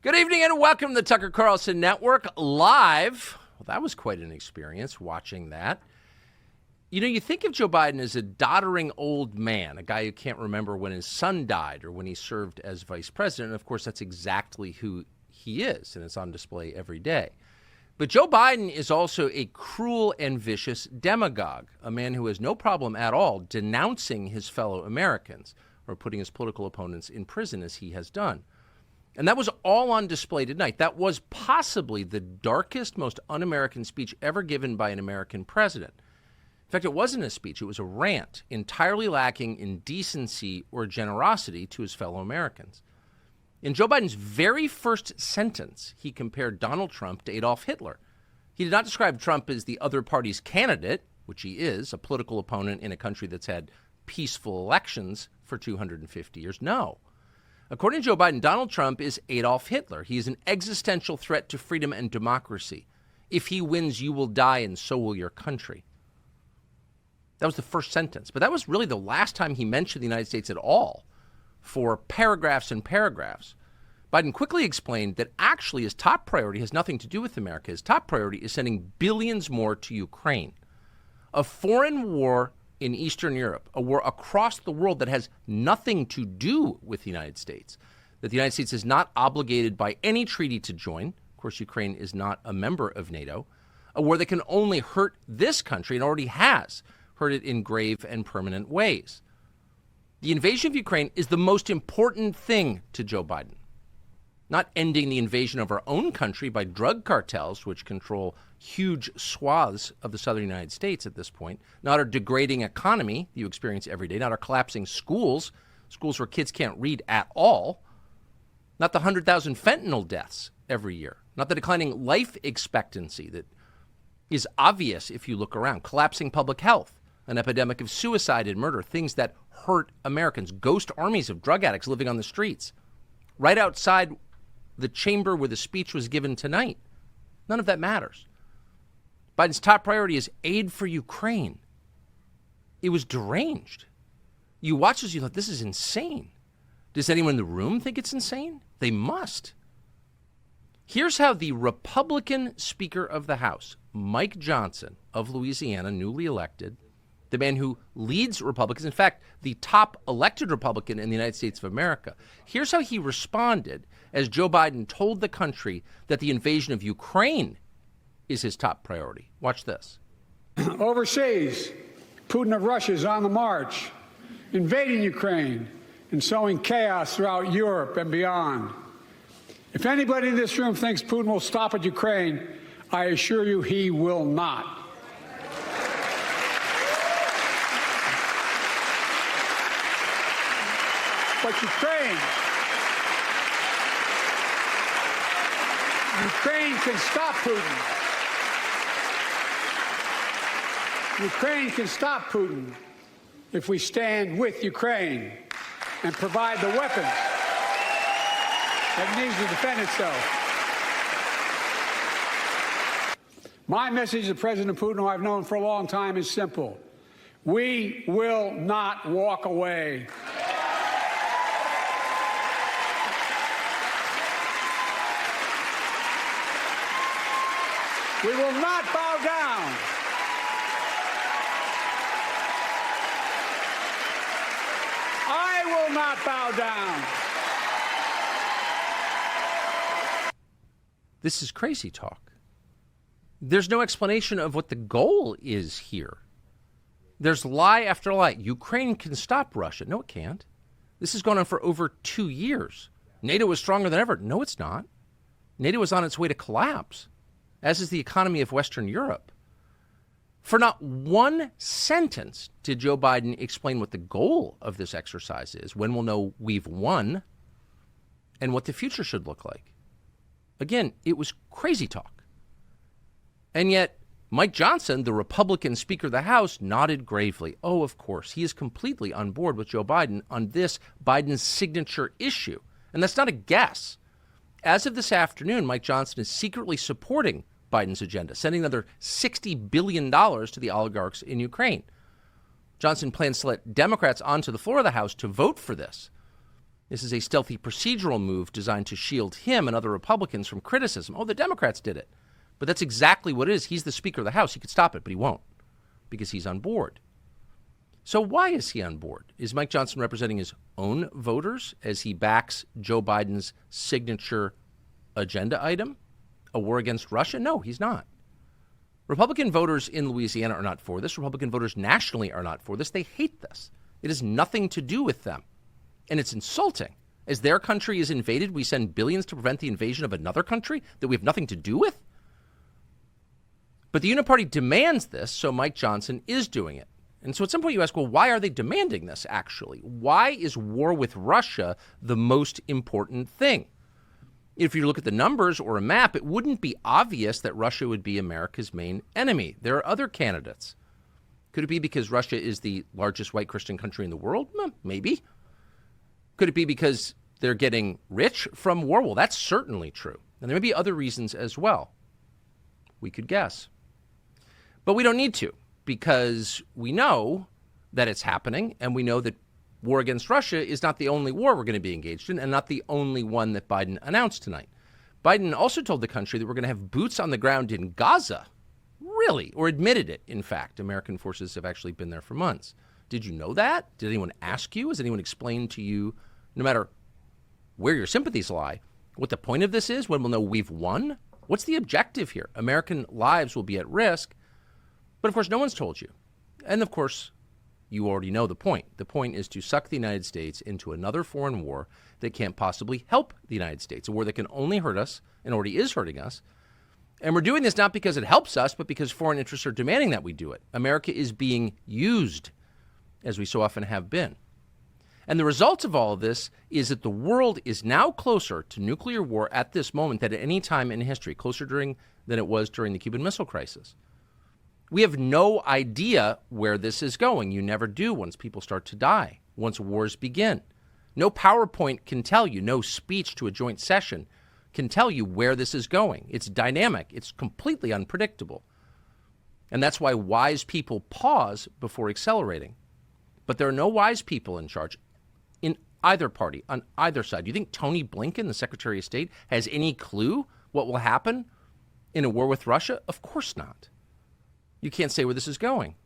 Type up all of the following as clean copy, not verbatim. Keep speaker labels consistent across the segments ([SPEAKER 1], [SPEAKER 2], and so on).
[SPEAKER 1] Good evening and welcome to the Tucker Carlson Network live. Well, that was quite an experience watching that. You know, you think of Joe Biden as a doddering old man, a guy who can't remember when his son died or when he served as vice president. And of course, that's exactly who he is, and it's on display every day. But Joe Biden is also a cruel and vicious demagogue, a man who has no problem at all denouncing his fellow Americans or putting his political opponents in prison as he has done. And that was all on display tonight. That was possibly the darkest, most un-American speech ever given by an American president. In fact, it wasn't a speech. It was a rant, entirely lacking in decency or generosity to his fellow Americans. In Joe Biden's very first sentence, he compared Donald Trump to Adolf Hitler. He did not describe Trump as the other party's candidate, which he is, a political opponent in a country that's had peaceful elections for 250 years. No. According to Joe Biden, Donald Trump is Adolf Hitler. He is an existential threat to freedom and democracy. If he wins, you will die, and so will your country. That was the first sentence. But that was really the last time he mentioned the United States at all for paragraphs and paragraphs. Biden quickly explained that actually his top priority has nothing to do with America. His top priority is sending billions more to Ukraine. A foreign war in Eastern Europe, a war across the world that has nothing to do with the United States, that the United States is not obligated by any treaty to join. Of course, Ukraine is not a member of NATO. A war that can only hurt this country and already has hurt it in grave and permanent ways. The invasion of Ukraine is the most important thing to Joe Biden. Not ending the invasion of our own country by drug cartels, which control huge swaths of the southern United States at this point, not our degrading economy you experience every day, not our collapsing schools where kids can't read at all, not the 100,000 fentanyl deaths every year, not the declining life expectancy that is obvious if you look around, collapsing public health, an epidemic of suicide and murder, things that hurt Americans, ghost armies of drug addicts living on the streets, right outside the chamber where the speech was given tonight. None of that matters. Biden's top priority is aid for Ukraine. It was deranged. You watch this, you thought, this is insane. Does anyone in the room think it's insane? They must. Here's how the Republican Speaker of the House, Mike Johnson of Louisiana, newly elected, the man who leads Republicans, in fact, the top elected Republican in the United States of America. Here's how he responded as Joe Biden told the country that the invasion of Ukraine is his top priority. Watch this.
[SPEAKER 2] Overseas, Putin of Russia is on the march, invading Ukraine and sowing chaos throughout Europe and beyond. If anybody in this room thinks Putin will stop at Ukraine, I assure you he will not. But Ukraine can stop Putin. Ukraine can stop Putin if we stand with Ukraine and provide the weapons that needs to defend itself. My message to President Putin, who I've known for a long time, is simple. We will not walk away. We will not bow down. I will not bow down.
[SPEAKER 1] This is crazy talk. There's no explanation of what the goal is here. There's lie after lie. Ukraine can stop Russia. No, it can't. This has gone on for over 2 years. NATO is stronger than ever. No, it's not. NATO is on its way to collapse, as is the economy of Western Europe. For not one sentence did Joe Biden explain what the goal of this exercise is, when we'll know we've won, and what the future should look like. Again, it was crazy talk. And yet, Mike Johnson, the Republican Speaker of the House, nodded gravely. Oh, of course, he is completely on board with Joe Biden on this Biden's signature issue. And that's not a guess. As of this afternoon, Mike Johnson is secretly supporting Biden's agenda, sending another $60 billion to the oligarchs in Ukraine. Johnson plans to let Democrats onto the floor of the House to vote for this. This is a stealthy procedural move designed to shield him and other Republicans from criticism. Oh, the Democrats did it. But that's exactly what it is. He's the Speaker of the House. He could stop it, but he won't because he's on board. So why is he on board? Is Mike Johnson representing his own voters as he backs Joe Biden's signature agenda item, a war against Russia? No, he's not. Republican voters in Louisiana are not for this. Republican voters nationally are not for this. They hate this. It has nothing to do with them. And it's insulting. As their country is invaded, we send billions to prevent the invasion of another country that we have nothing to do with? But the Uniparty demands this, so Mike Johnson is doing it. And so at some point you ask, well, why are they demanding this, actually? Why is war with Russia the most important thing? If you look at the numbers or a map, it wouldn't be obvious that Russia would be America's main enemy. There are other candidates. Could it be because Russia is the largest white Christian country in the world? Maybe. Could it be because they're getting rich from war? Well, that's certainly true. And there may be other reasons as well. We could guess. But we don't need to, because we know that it's happening, and we know that war against Russia is not the only war we're going to be engaged in, and not the only one that Biden announced tonight. Biden also told the country that we're going to have boots on the ground in Gaza. Really? Or admitted it, in fact. American forces have actually been there for months. Did you know that? Did anyone ask you? Has anyone explained to you, no matter where your sympathies lie, what the point of this is, when we'll know we've won? What's the objective here? American lives will be at risk. But of course, no one's told you. And of course, you already know the point. The point is to suck the United States into another foreign war that can't possibly help the United States, a war that can only hurt us and already is hurting us. And we're doing this not because it helps us, but because foreign interests are demanding that we do it. America is being used, as we so often have been. And the result of all of this is that the world is now closer to nuclear war at this moment than at any time in history, closer than it was during the Cuban Missile Crisis. We have no idea where this is going. You never do once people start to die, once wars begin. No PowerPoint can tell you, no speech to a joint session can tell you where this is going. It's dynamic. It's completely unpredictable. And that's why wise people pause before accelerating. But there are no wise people in charge in either party, on either side. Do you think Tony Blinken, the Secretary of State, has any clue what will happen in a war with Russia? Of course not. You can't say where this is going.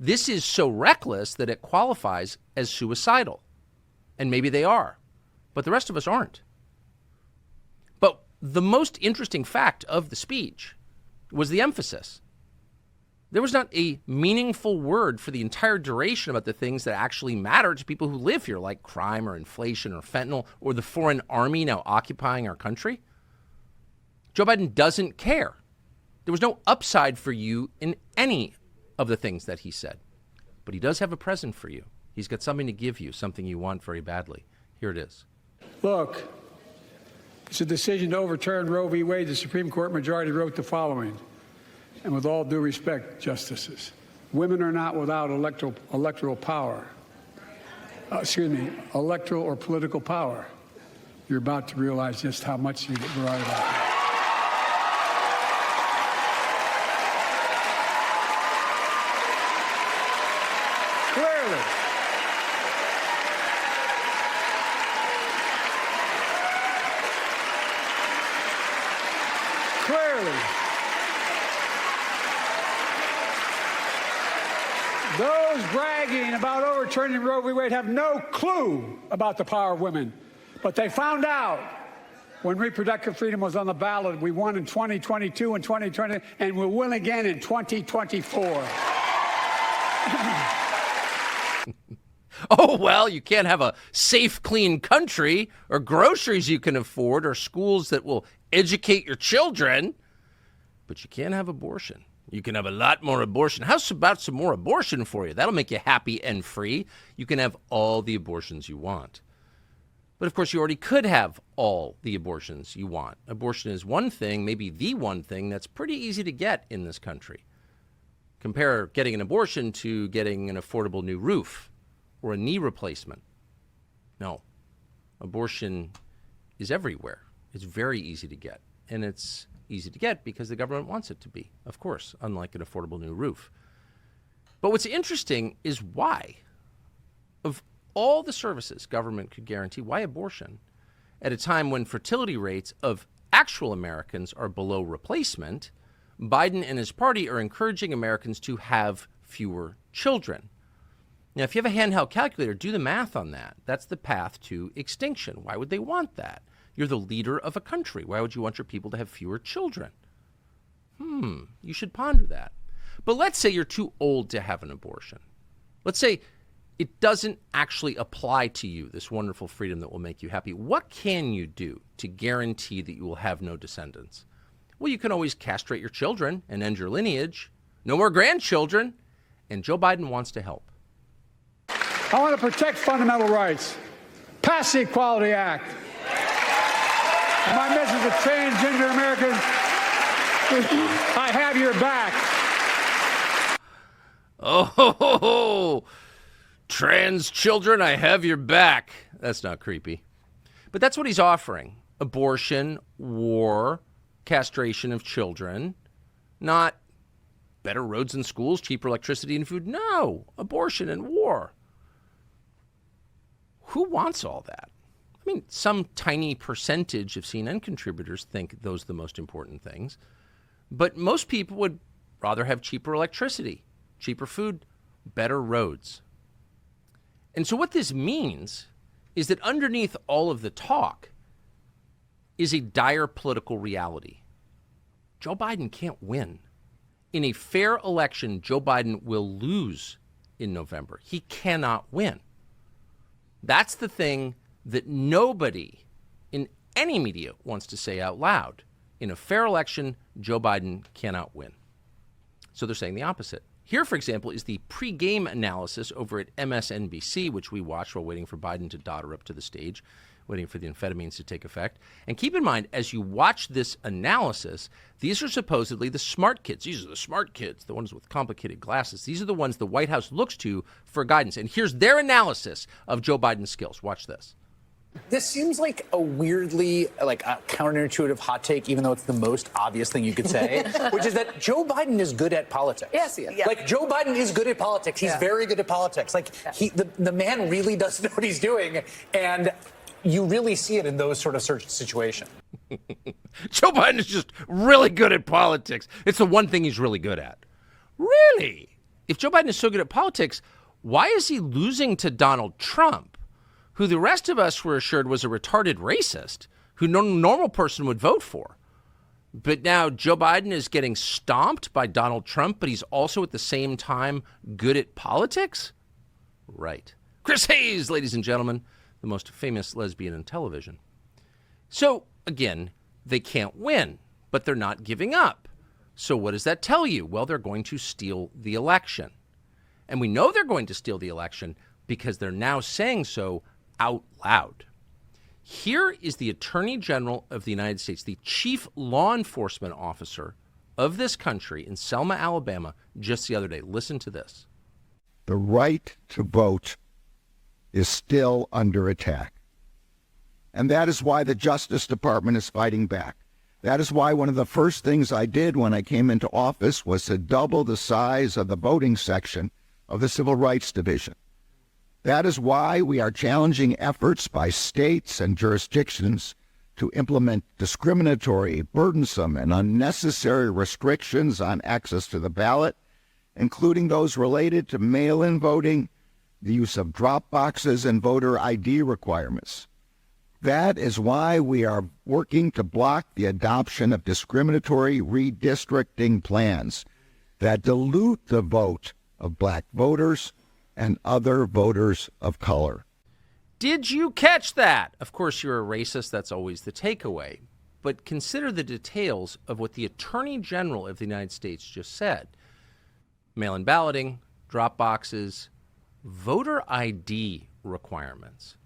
[SPEAKER 1] This is so reckless that it qualifies as suicidal. And maybe they are. But the rest of us aren't. But the most interesting fact of the speech was the emphasis. There was not a meaningful word for the entire duration about the things that actually matter to people who live here, like crime or inflation or fentanyl or the foreign army now occupying our country. Joe Biden doesn't care. There was no upside for you in any of the things that he said. But he does have a present for you. He's got something to give you, something you want very badly. Here it is.
[SPEAKER 2] Look, it's a decision to overturn Roe v. Wade. The Supreme Court majority wrote the following. And with all due respect, justices, women are not without electoral power. Electoral or political power. You're about to realize just how much you're right about that. Clearly. Those bragging about overturning Roe v. Wade have no clue about the power of women. But they found out when reproductive freedom was on the ballot. We won in 2022 and 2020, and we'll win again in 2024.
[SPEAKER 1] Oh, well, you can't have a safe, clean country or groceries you can afford or schools that will educate your children. But you can't have abortion. You can have a lot more abortion. How's about some more abortion for you? That'll make you happy and free. You can have all the abortions you want. But, of course, you already could have all the abortions you want. Abortion is one thing, maybe the one thing that's pretty easy to get in this country. Compare getting an abortion to getting an affordable new roof or a knee replacement. No, abortion is everywhere. It's very easy to get. And it's easy to get because the government wants it to be, of course, unlike an affordable new roof. But what's interesting is why. Of all the services government could guarantee, why abortion? At a time when fertility rates of actual Americans are below replacement, Biden and his party are encouraging Americans to have fewer children. Now, if you have a handheld calculator, do the math on that. That's the path to extinction. Why would they want that? You're the leader of a country. Why would you want your people to have fewer children? You should ponder that. But let's say you're too old to have an abortion. Let's say it doesn't actually apply to you, this wonderful freedom that will make you happy. What can you do to guarantee that you will have no descendants? Well, you can always castrate your children and end your lineage. No more grandchildren. And Joe Biden wants to help.
[SPEAKER 2] I want to protect fundamental rights. Pass the Equality Act. And my message to transgender Americans is, I have your back.
[SPEAKER 1] Oh, trans children, I have your back. That's not creepy. But that's what he's offering. Abortion, war, castration of children, not better roads and schools, cheaper electricity and food. No, abortion and war. Who wants all that? I mean, some tiny percentage of CNN contributors think those are the most important things. But most people would rather have cheaper electricity, cheaper food, better roads. And so what this means is that underneath all of the talk is a dire political reality. Joe Biden can't win. In a fair election, Joe Biden will lose in November. He cannot win. That's the thing that nobody in any media wants to say out loud. In a fair election, Joe Biden cannot win. So they're saying the opposite. Here, for example, is the pregame analysis over at MSNBC, which we watched while waiting for Biden to dodder up to the stage, waiting for the amphetamines to take effect. And keep in mind, as you watch this analysis, these are supposedly the smart kids. These are the smart kids, the ones with complicated glasses. These are the ones the White House looks to for guidance. And here's their analysis of Joe Biden's skills. Watch this.
[SPEAKER 3] This seems like a weirdly counterintuitive hot take, even though it's the most obvious thing you could say, which is that Joe Biden is good at politics.
[SPEAKER 4] Yes, yes.
[SPEAKER 3] Like, Joe Biden is good at politics. He's very good at politics. Like, the man really does know what he's doing, and you really see it in those sort of situations.
[SPEAKER 1] Joe Biden is just really good at politics. It's the one thing he's really good at. Really? If Joe Biden is so good at politics, why is he losing to Donald Trump, who the rest of us were assured was a retarded racist, who no normal person would vote for? But now Joe Biden is getting stomped by Donald Trump, but he's also at the same time good at politics? Right. Chris Hayes, ladies and gentlemen, the most famous lesbian in television. So, again, they can't win, but they're not giving up. So what does that tell you? Well, they're going to steal the election. And we know they're going to steal the election because they're now saying so out loud. Here is the Attorney General of the United States, the chief law enforcement officer of this country in Selma, Alabama, just the other day. Listen to this.
[SPEAKER 5] The right to vote is still under attack. And that is why the Justice Department is fighting back. That is why one of the first things I did when I came into office was to double the size of the voting section of the Civil Rights Division. That is why we are challenging efforts by states and jurisdictions to implement discriminatory, burdensome, and unnecessary restrictions on access to the ballot, including those related to mail-in voting, the use of drop boxes, and voter ID requirements. That is why we are working to block the adoption of discriminatory redistricting plans that dilute the vote of black voters and other voters of color.
[SPEAKER 1] Did you catch that? Of course, you're a racist. That's always the takeaway. But consider the details of what the Attorney General of the United States just said. Mail-in balloting, drop boxes, voter ID requirements.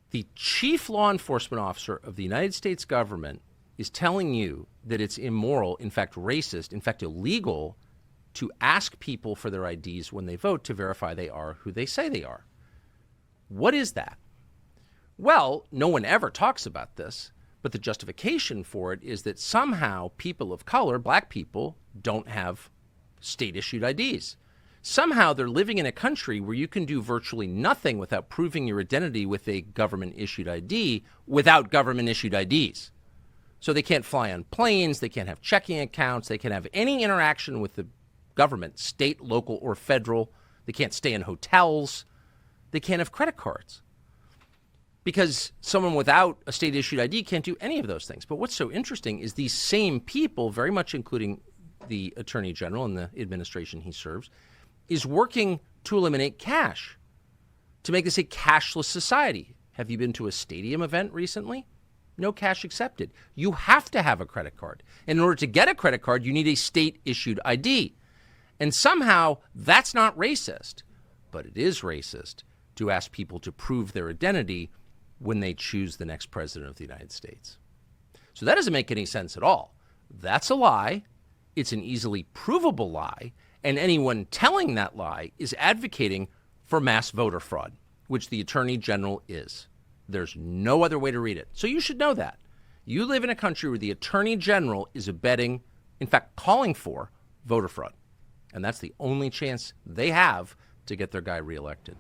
[SPEAKER 1] The chief law enforcement officer of the United States government is telling you that it's immoral, in fact racist, in fact illegal, to ask people for their IDs when they vote to verify they are who they say they are. What is that? Well, no one ever talks about this, but the justification for it is that somehow people of color, black people, don't have state-issued IDs. Somehow they're living in a country where you can do virtually nothing without proving your identity with a government-issued ID without government-issued IDs. So they can't fly on planes, they can't have checking accounts, they can't have any interaction with the government, state, local, or federal. They can't stay in hotels. They can't have credit cards. Because someone without a state-issued ID can't do any of those things. But what's so interesting is these same people, very much including the Attorney General and the administration he serves, is working to eliminate cash, to make this a cashless society. Have you been to a stadium event recently? No cash accepted. You have to have a credit card. And in order to get a credit card, you need a state-issued ID. And somehow that's not racist, but it is racist to ask people to prove their identity when they choose the next president of the United States. So that doesn't make any sense at all. That's a lie. It's an easily provable lie. And anyone telling that lie is advocating for mass voter fraud, which the Attorney General is. There's no other way to read it. So you should know that. You live in a country where the Attorney General is abetting, in fact, calling for voter fraud. And that's the only chance they have to get their guy reelected.